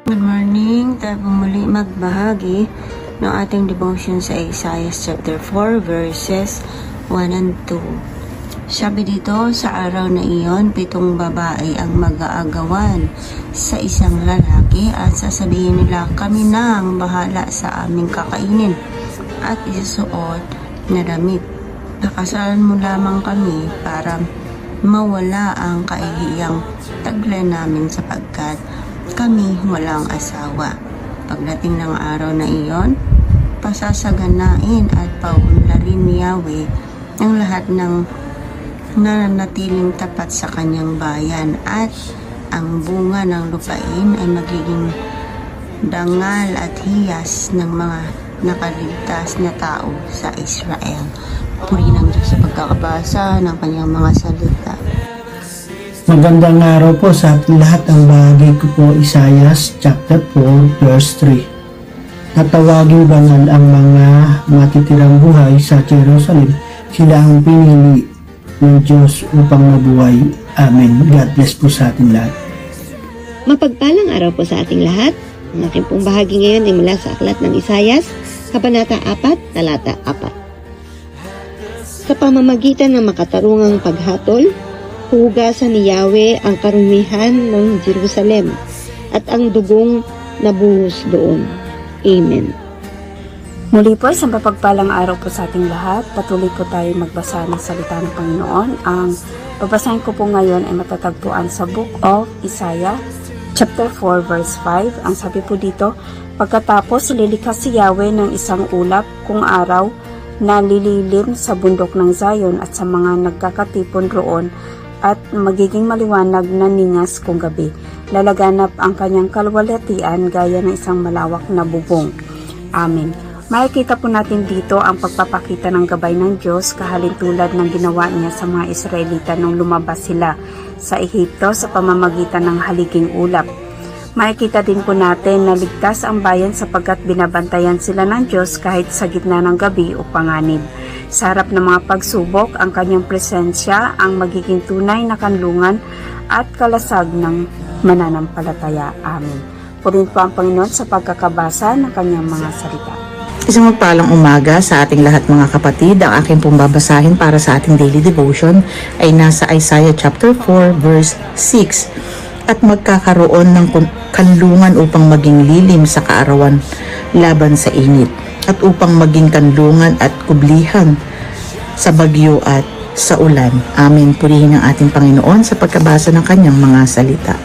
Good morning! Tayo po muli magbahagi ng ating devotion sa Isaiah chapter 4 verses 1 and 2. Sabi dito, sa araw na iyon, 7 babae ang mag-aagawan sa isang lalaki at sasabihin nila, kami na ang bahala sa aming kakainin at isusuot na damit. Nakasalan mo lamang kami para mawala ang kaihiyang taglay namin sapagkat kami walang asawa. Pagdating ng araw na iyon, pasasaganain at paunlarin ni Yahweh ang lahat ng nananatiling tapat sa kanyang bayan at ang bunga ng lupain ay magiging dangal at hiyas ng mga nakaligtas na tao sa Israel. Puri ng Diyos sa pagkakabasa ng kanyang mga salita. Magandang araw po sa ating lahat. Ang bahagi ko po Isaiah chapter 4 verse 3. Natawaging banal ang mga matitirang buhay sa Jerusalem. Sila ang pinili ng Diyos upang mabuhay. Amen. God bless po sa ating lahat. Mapagpalang araw po sa ating lahat. Ang aking pong bahagi ngayon ay mula sa aklat ng Isaiah, Kabanata 4, Talata 4. Sa pamamagitan ng makatarungang paghatol, hugasan ni Yahweh ang karumihan ng Jerusalem at ang dugong nabuhos doon. Amen. Muli po, isang papagpalang araw po sa ating lahat. Patuloy po tayo magbasa ng salita ng Panginoon. Ang babasahin ko po ngayon ay matatagpuan sa Book of Isaiah, chapter 4, verse 5. Ang sabi po dito, pagkatapos lilikas si Yahweh ng isang ulap kung araw na lililim sa bundok ng Zion at sa mga nagkakatipon roon at magiging maliwanag na ningas kung gabi. Lalaganap ang kanyang kalwalhatian gaya ng isang malawak na bubong. Amen. Makikita po natin dito ang pagpapakita ng gabay ng Diyos kahalin tulad ng ginawa niya sa mga Israelita nung lumabas sila sa Ehipto sa pamamagitan ng haliging ulap. Makikita din po natin na ligtas ang bayan sapagkat binabantayan sila ng Diyos kahit sa gitna ng gabi o panganib. Sa harap ng mga pagsubok, ang kanyang presensya ang magiging tunay na kanlungan at kalasag ng mananampalataya. Amen. Purihin po ang Panginoon sa pagkakabasa ng kanyang mga salita. Isang magpalang umaga sa ating lahat mga kapatid. Ang aking pong babasahin para sa ating daily devotion ay nasa Isaiah chapter 4 verse 6. At magkakaroon ng kanlungan upang maging lilim sa kaarawan laban sa init, at upang maging kanlungan at kublihan sa bagyo at sa ulan. Amen. Purihin ang ating Panginoon sa pagkabasa ng kanyang mga salita.